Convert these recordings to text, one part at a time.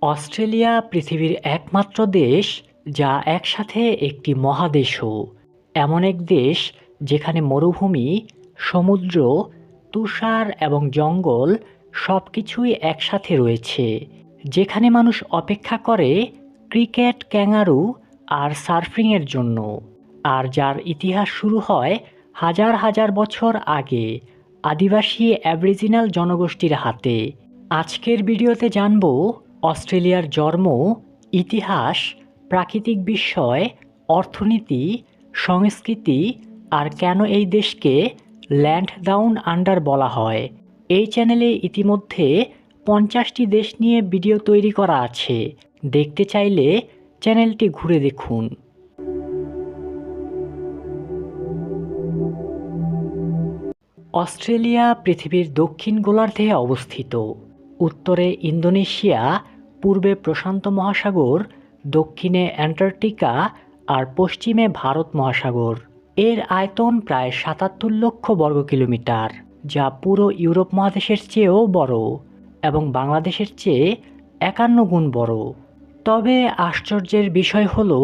Australia পৃথিবীর একমাত্র দেশ যা একসাথে একটি মহাদেশও। এমন এক দেশ যেখানে মরুভূমি, সমুদ্র, তুষার এবং জঙ্গল সবকিছুই একসাথে রয়েছে। যেখানে মানুষ অপেক্ষা করে ক্রিকেট, ক্যাঙ্গারু আর সার্ফিংয়ের জন্য, আর যার ইতিহাস শুরু হয় হাজার হাজার বছর আগে আদিবাসী অ্যাবরিজিনাল জনগোষ্ঠীর হাতে। আজকের ভিডিওতে জানব অস্ট্রেলিয়ার জন্ম, ইতিহাস, প্রাকৃতিক বিস্ময়, অর্থনীতি, সংস্কৃতি আর কেন এই দেশকে ল্যান্ড ডাউন আন্ডার বলা হয়। এই চ্যানেলে ইতিমধ্যে 50টি দেশ নিয়ে ভিডিও তৈরি করা আছে। দেখতে চাইলে চ্যানেলটি ঘুরে দেখুন। অস্ট্রেলিয়া পৃথিবীর দক্ষিণ গোলার্ধে অবস্থিত। উত্তরে ইন্দোনেশিয়া, পূর্বে প্রশান্ত মহাসাগর, দক্ষিণে অ্যান্টার্কটিকা আর পশ্চিমে ভারত মহাসাগর। এর আয়তন প্রায় ৭৭ লক্ষ বর্গ কিলোমিটার, যা পুরো ইউরোপ মহাদেশের চেয়েও বড় এবং বাংলাদেশের চেয়ে ৫১ গুণ বড়। তবে আশ্চর্যের বিষয় হলো,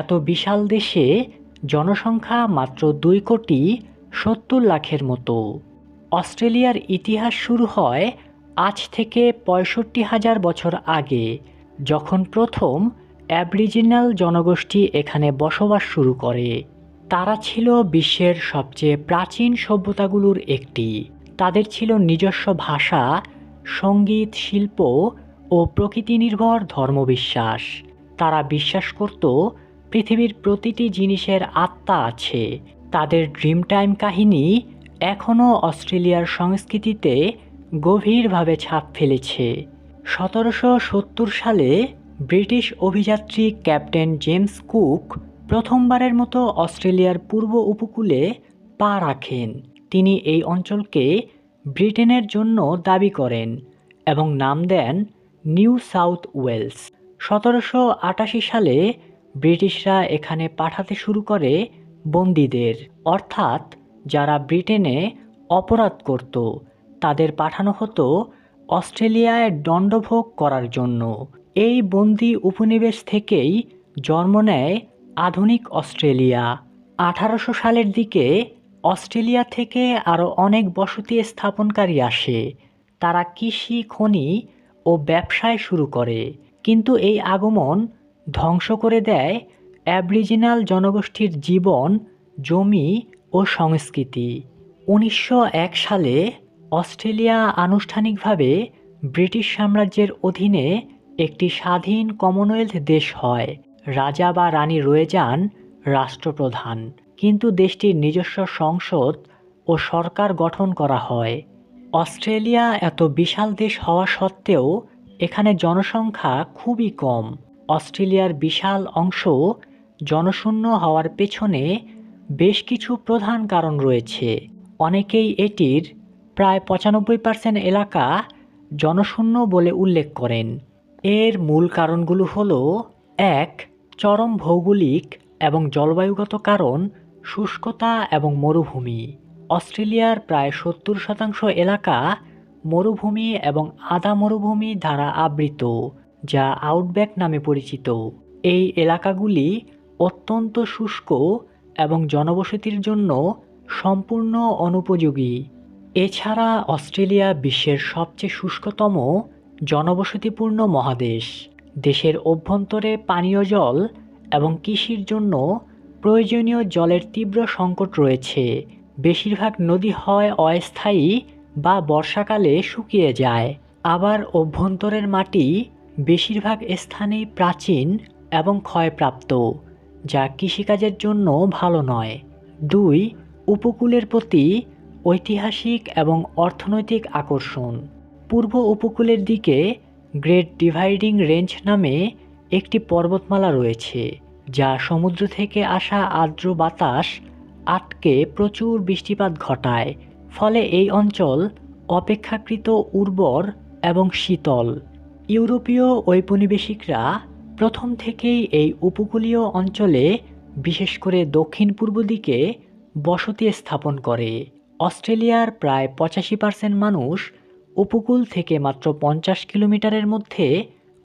এত বিশাল দেশে জনসংখ্যা মাত্র ২,৭০,০০,০০০ মতো। অস্ট্রেলিয়ার ইতিহাস শুরু হয় আজ থেকে ৬৫,০০০ বছর আগে, যখন প্রথম অ্যাবরিজিনাল জনগোষ্ঠী এখানে বসবাস শুরু করে। তারা ছিল বিশ্বের সবচেয়ে প্রাচীন সভ্যতাগুলোর একটি। তাদের ছিল নিজস্ব ভাষা, সঙ্গীত, শিল্প ও প্রকৃতি নির্ভর ধর্মবিশ্বাস। তারা বিশ্বাস করত পৃথিবীর প্রতিটি জিনিসের আত্মা আছে। তাদের ড্রিম টাইম কাহিনী এখনও অস্ট্রেলিয়ার সংস্কৃতিতে গভীরভাবে ছাপ ফেলেছে। ১৭৭০ সালে ব্রিটিশ অভিযাত্রী ক্যাপ্টেন জেমস কুক প্রথমবারের মতো অস্ট্রেলিয়ার পূর্ব উপকূলে পা রাখেন। তিনি এই অঞ্চলকে ব্রিটেনের জন্য দাবি করেন এবং নাম দেন নিউ সাউথ ওয়েলস। ১৭৮৮ সালে ব্রিটিশরা এখানে পাঠাতে শুরু করে বন্দীদের, অর্থাৎ যারা ব্রিটেনে অপরাধ করত তাদের পাঠানো হতো অস্ট্রেলিয়ায় দণ্ডভোগ করার জন্য। এই বন্দি উপনিবেশ থেকেই জন্ম নেয় আধুনিক অস্ট্রেলিয়া। ১৮০০ সালের দিকে অস্ট্রেলিয়া থেকে আরও অনেক বসতি স্থাপনকারী আসে। তারা কৃষি, খনি ও ব্যবসায় শুরু করে, কিন্তু এই আগমন ধ্বংস করে দেয় অ্যাবরিজিনাল জনগোষ্ঠীর জীবন, জমি ও সংস্কৃতি। ১৯০১ সালে অস্ট্রেলিয়া আনুষ্ঠানিকভাবে ব্রিটিশ সাম্রাজ্যের অধীনে একটি স্বাধীন কমনওয়েলথ দেশ হয়। রাজা বা রানী রয়ে যান রাষ্ট্রপ্রধান, কিন্তু দেশটির নিজস্ব সংসদ ও সরকার গঠন করা হয়। অস্ট্রেলিয়া এত বিশাল দেশ হওয়া সত্ত্বেও এখানে জনসংখ্যা খুবই কম। অস্ট্রেলিয়ার বিশাল অংশ জনশূন্য হওয়ার পেছনে বেশ কিছু প্রধান কারণ রয়েছে। অনেকেই এটির প্রায় ৯৫% এলাকা জনশূন্য বলে উল্লেখ করেন। এর মূল কারণগুলো হলো: ১. চরম ভৌগোলিক এবং জলবায়ুগত কারণ, শুষ্কতা এবং মরুভূমি। অস্ট্রেলিয়ার প্রায় ৭০% এলাকা মরুভূমি এবং আধা মরুভূমি দ্বারা আবৃত, যা আউটব্যাক নামে পরিচিত। এই এলাকাগুলি অত্যন্ত শুষ্ক এবং জনবসতির জন্য সম্পূর্ণ অনুপযোগী। এছাড়া অস্ট্রেলিয়া বিশ্বের সবচেয়ে শুষ্কতম জনবসতিপূর্ণ মহাদেশ। দেশের অভ্যন্তরে পানীয় জল এবং কৃষির জন্য প্রয়োজনীয় জলের তীব্র সংকট রয়েছে। বেশিরভাগ নদী হয় অস্থায়ী বা বর্ষাকালে শুকিয়ে যায়। আবার অভ্যন্তরের মাটি বেশিরভাগ স্থানেই প্রাচীন এবং ক্ষয়প্রাপ্ত, যা কৃষিকাজের জন্য ভালো নয়। ২. উপকূলের প্রতি ঐতিহাসিক এবং অর্থনৈতিক আকর্ষণ। পূর্ব উপকূলের দিকে গ্রেট ডিভাইডিং রেঞ্জ নামে একটি পর্বতমালা রয়েছে, যা সমুদ্র থেকে আসা আর্দ্র বাতাস আটকে প্রচুর বৃষ্টিপাত ঘটায়। ফলে এই অঞ্চল অপেক্ষাকৃত উর্বর এবং শীতল। ইউরোপীয় ঔপনিবেশিকরা প্রথম থেকেই এই উপকূলীয় অঞ্চলে, বিশেষ করে দক্ষিণ পূর্ব দিকে বসতি স্থাপন করে। অস্ট্রেলিয়ার প্রায় ৮৫% মানুষ উপকূল থেকে মাত্র ৫০ কিলোমিটারের মধ্যে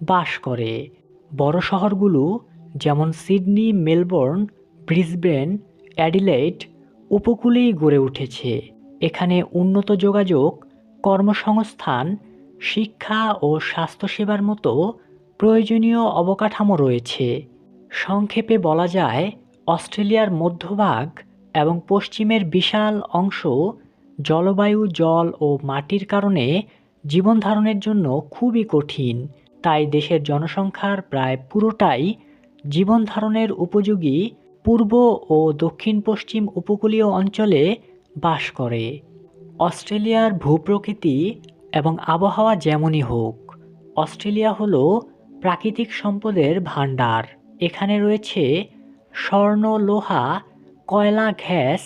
বাস করে। বড় শহরগুলো যেমন সিডনি, মেলবোর্ন, ব্রিসবেন, অ্যাডিলেড উপকূলেই গড়ে উঠেছে। এখানে উন্নত যোগাযোগ, কর্মসংস্থান, শিক্ষা ও স্বাস্থ্যসেবার মতো প্রয়োজনীয় অবকাঠামো রয়েছে। সংক্ষেপে বলা যায়, অস্ট্রেলিয়ার মধ্যভাগ এবং পশ্চিমের বিশাল অংশ জলবায়ু, জল ও মাটির কারণে জীবনধারণের জন্য খুবই কঠিন। তাই দেশের জনসংখ্যার প্রায় পুরোটাই জীবনধারণের উপযোগী পূর্ব ও দক্ষিণ-পশ্চিম উপকূলীয় অঞ্চলে বাস করে। অস্ট্রেলিয়ার ভূপ্রকৃতি এবং আবহাওয়া যেমনই হোক, অস্ট্রেলিয়া হলো প্রাকৃতিক সম্পদের ভাণ্ডার। এখানে রয়েছে স্বর্ণ, লোহা, কয়লা, গ্যাস,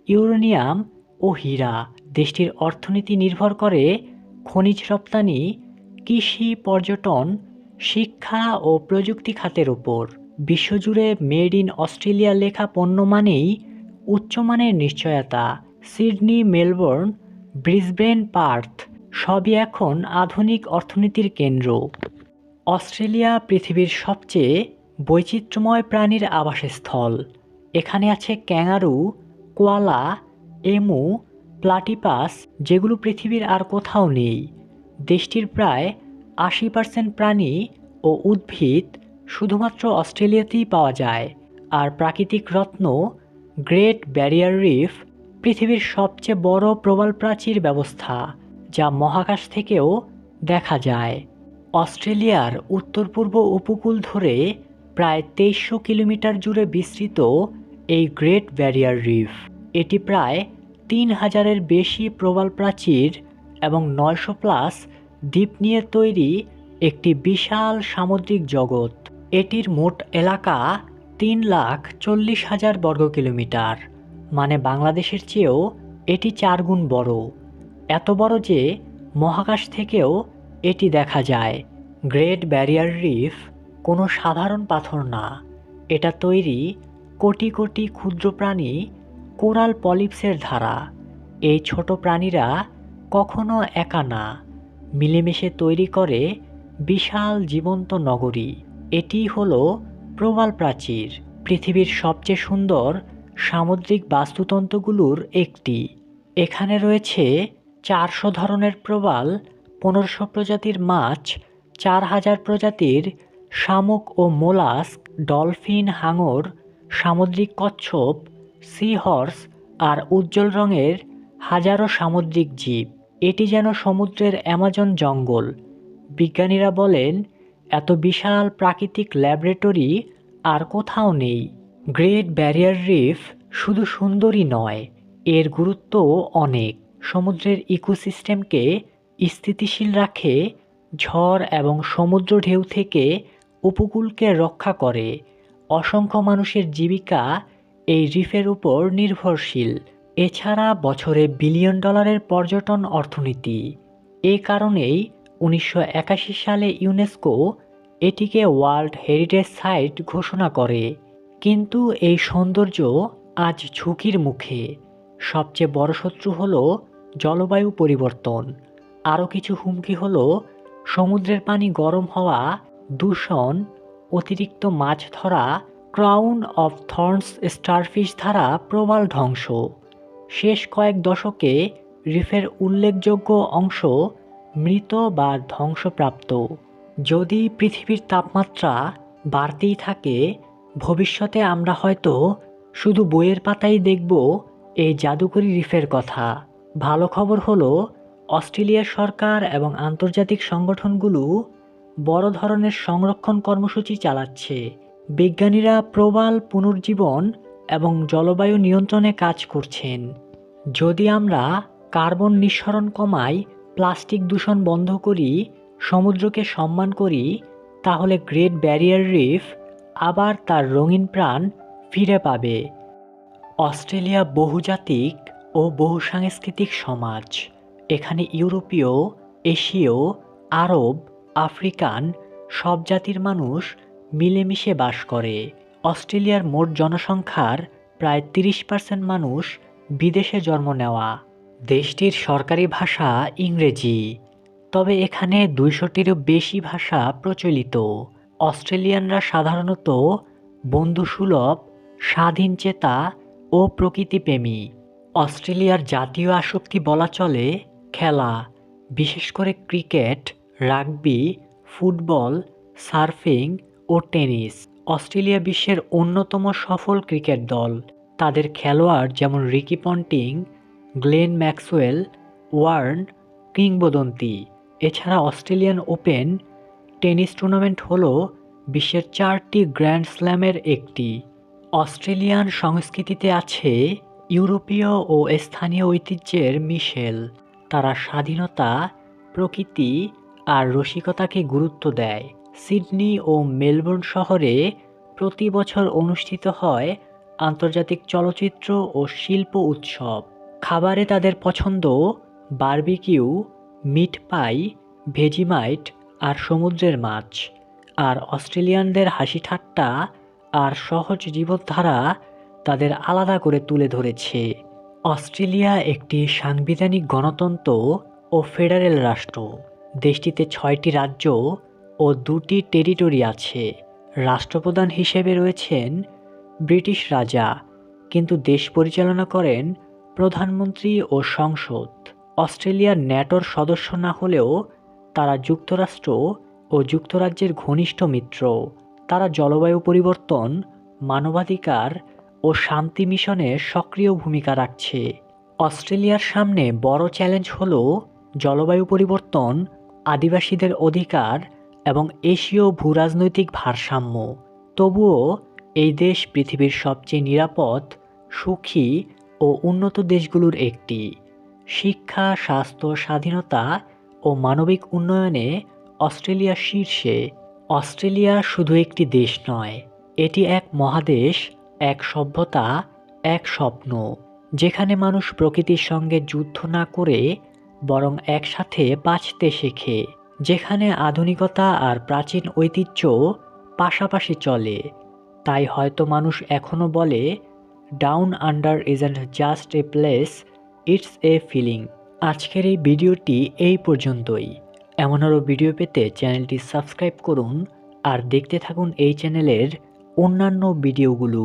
ইউরেনিয়াম ও হীরা। দেশটির অর্থনীতি নির্ভর করে খনিজ রপ্তানি, কৃষি, পর্যটন, শিক্ষা ও প্রযুক্তি খাতের উপর। বিশ্বজুড়ে মেড ইন অস্ট্রেলিয়া লেখা পণ্য মানেই উচ্চমানের নিশ্চয়তা। সিডনি, মেলবোর্ন, ব্রিসবেন, পার্থ সবই এখন আধুনিক অর্থনীতির কেন্দ্র। অস্ট্রেলিয়া পৃথিবীর সবচেয়ে বৈচিত্র্যময় প্রাণীর আবাসস্থল। এখানে আছে ক্যাঙ্গারু, কোয়ালা, এমু, প্লাটিপাস, যেগুলো পৃথিবীর আর কোথাও নেই। দেশটির প্রায় ৮০% প্রাণী ও উদ্ভিদ শুধুমাত্র অস্ট্রেলিয়াতেই পাওয়া যায়। আর প্রাকৃতিক রত্ন গ্রেট ব্যারিয়ার রিফ পৃথিবীর সবচেয়ে বড় প্রবালপ্রাচীর ব্যবস্থা, যা মহাকাশ থেকেও দেখা যায়। অস্ট্রেলিয়ার উত্তর-পূর্ব উপকূল ধরে প্রায় ২৩০০ কিলোমিটার জুড়ে বিস্তৃত এই গ্রেট ব্যারিয়ার রিফ। এটি প্রায় ৩,০০০-এর বেশি প্রবালপ্রাচীর এবং ৯০০+ দ্বীপ নিয়ে তৈরি একটি বিশাল সামুদ্রিক জগৎ। এটির মোট এলাকা ৩,৪০,০০০ বর্গ কিলোমিটার, মানে বাংলাদেশের চেয়েও এটি ৪ গুণ বড়। এত বড় যে মহাকাশ থেকেও এটি দেখা যায়। গ্রেট ব্যারিয়ার রিফ কোনো সাধারণ পাথর না, এটা তৈরি কোটি কোটি ক্ষুদ্র প্রাণী, কোরাল পলিপসের ধারা। এই ছোট প্রাণীরা কখনো একা না, মিলেমিশে তৈরি করে বিশাল জীবন্ত নগরী। এটিই হলো প্রবাল প্রাচীর, পৃথিবীর সবচেয়ে সুন্দর সামুদ্রিক বাস্তুতন্ত্রগুলোর একটি। এখানে রয়েছে ৪০০ ধরনের প্রবাল, ১৫০০ প্রজাতির মাছ, ৪,০০০ প্রজাতির শামুক ও মোলাস্ক, ডলফিন, হাঙর, সামুদ্রিক কচ্ছপ, সি হর্স আর উজ্জ্বল রঙের হাজারো সামুদ্রিক জীব। এটি যেন সমুদ্রের অ্যামাজন জঙ্গল। বিজ্ঞানীরা বলেন, এত বিশাল প্রাকৃতিক ল্যাবরেটরি আর কোথাও নেই। গ্রেট ব্যারিয়ার রিফ শুধু সুন্দরই নয়, এর গুরুত্বও অনেক। সমুদ্রের ইকোসিস্টেমকে স্থিতিশীল রাখে, ঝড় এবং সমুদ্র ঢেউ থেকে উপকূলকে রক্ষা করে। অসংখ্য মানুষের জীবিকা এই রিফের উপর নির্ভরশীল। এছাড়া বছরে বিলিয়ন ডলারের পর্যটন অর্থনীতি। এ কারণেই ১৯৮১ সালে ইউনেস্কো এটিকে ওয়ার্ল্ড হেরিটেজ সাইট ঘোষণা করে। কিন্তু এই সৌন্দর্য আজ ঝুঁকির মুখে। সবচেয়ে বড় শত্রু হলো জলবায়ু পরিবর্তন। আরও কিছু হুমকি হলো সমুদ্রের পানি গরম হওয়া, দূষণ, অতিরিক্ত মাছ ধরা, ক্রাউন অফ থর্নস স্টারফিশ দ্বারা প্রবাল ধ্বংস। শেষ কয়েক দশকে রিফের উল্লেখযোগ্য অংশ মৃত বা ধ্বংসপ্রাপ্ত। যদি পৃথিবীর তাপমাত্রা বাড়তেই থাকে, ভবিষ্যতে আমরা হয়তো শুধু বইয়ের পাতায় দেখব এই জাদুকরী রিফের কথা। ভালো খবর হলো, অস্ট্রেলিয়ার সরকার এবং আন্তর্জাতিক সংগঠনগুলো বড় ধরনের সংরক্ষণ কর্মসূচি চালাচ্ছে। বিজ্ঞানীরা প্রবাল পুনর্জীবন এবং জলবায়ু নিয়ন্ত্রণে কাজ করছেন। যদি আমরা কার্বন নিঃসরণ কমাই, প্লাস্টিক দূষণ বন্ধ করি, সমুদ্রকে সম্মান করি, তাহলে গ্রেট ব্যারিয়ার রিফ আবার তার রঙিন প্রাণ ফিরে পাবে। অস্ট্রেলিয়া বহুজাতিক ও বহুসাংস্কৃতিক সমাজ। এখানে ইউরোপীয়, এশীয়, আরব, আফ্রিকান সব জাতির মানুষ মিলেমিশে বাস করে। অস্ট্রেলিয়ার মোট জনসংখ্যার প্রায় ৩০% মানুষ বিদেশে জন্ম নেওয়া। দেশটির সরকারি ভাষা ইংরেজি। তবে এখানে 200টিরও বেশি ভাষা প্রচলিত। অস্ট্রেলিয়ানরা সাধারণত বন্ধুসুলভ, স্বাধীনচেতা ও প্রকৃতিপ্রেমী। অস্ট্রেলিয়ার জাতীয় আসক্তি বলা চলে খেলা, বিশেষ করে ক্রিকেট, রাগবি, ফুটবল, সার্ফিং ও টেনিস। অস্ট্রেলিয়া বিশ্বের অন্যতম সফল ক্রিকেট দল। তাদের খেলোয়াড় যেমন Ricky Ponting, Glenn Maxwell, Warne কিংবদন্তি। এছাড়া অস্ট্রেলিয়ান ওপেন টেনিস টুর্নামেন্ট হল বিশ্বের 4টি গ্র্যান্ড স্ল্যামের একটি। অস্ট্রেলিয়ান সংস্কৃতিতে আছে ইউরোপীয় ও স্থানীয় ঐতিহ্যের মিশেল। তারা স্বাধীনতা, প্রকৃতি আর রসিকতাকে গুরুত্ব দেয়। সিডনি ও মেলবোর্ন শহরে প্রতি বছর অনুষ্ঠিত হয় আন্তর্জাতিক চলচ্চিত্র ও শিল্প উৎসব। খাবারে তাদের পছন্দ বারবিকিউ, মিট পাই, ভেজিমাইট আর সমুদ্রের মাছ। আর অস্ট্রেলিয়ানদের হাসি ঠাট্টা আর সহজ জীবনধারা তাদের আলাদা করে তুলে ধরেছে। অস্ট্রেলিয়া একটি সাংবিধানিক গণতন্ত্র ও ফেডারেল রাষ্ট্র। দেশটিতে 6টি রাজ্য ও 2টি টেরিটরি আছে। রাষ্ট্রপ্রধান হিসেবে রয়েছেন ব্রিটিশ রাজা, কিন্তু দেশ পরিচালনা করেন প্রধানমন্ত্রী ও সংসদ। অস্ট্রেলিয়া ন্যাটোর সদস্য না হলেও তারা যুক্তরাষ্ট্র ও যুক্তরাজ্যের ঘনিষ্ঠ মিত্র। তারা জলবায়ু পরিবর্তন, মানবাধিকার ও শান্তি মিশনে সক্রিয় ভূমিকা রাখছে। অস্ট্রেলিয়ার সামনে বড় চ্যালেঞ্জ হল জলবায়ু পরিবর্তন, আদিবাসীদের অধিকার এবং এশীয় ভূরাজনৈতিক ভারসাম্য। তবুও এই দেশ পৃথিবীর সবচেয়ে নিরাপদ, সুখী ও উন্নত দেশগুলোর একটি। শিক্ষা, স্বাস্থ্য, স্বাধীনতা ও মানবিক উন্নয়নে অস্ট্রেলিয়া শীর্ষে। অস্ট্রেলিয়া শুধু একটি দেশ নয়, এটি এক মহাদেশ, এক সভ্যতা, এক স্বপ্ন, যেখানে মানুষ প্রকৃতির সঙ্গে যুদ্ধ না করে বরং একসাথে বাঁচতে শেখে, যেখানে আধুনিকতা আর প্রাচীন ঐতিহ্য পাশাপাশি চলে। তাই হয়তো মানুষ এখনো বলে, down under isn't just a place, it's a feeling. আজকের এই ভিডিওটি এই পর্যন্তই। এমন আরও ভিডিও পেতে চ্যানেলটি সাবস্ক্রাইব করুন আর দেখতে থাকুন এই চ্যানেলের অন্যান্য ভিডিওগুলো।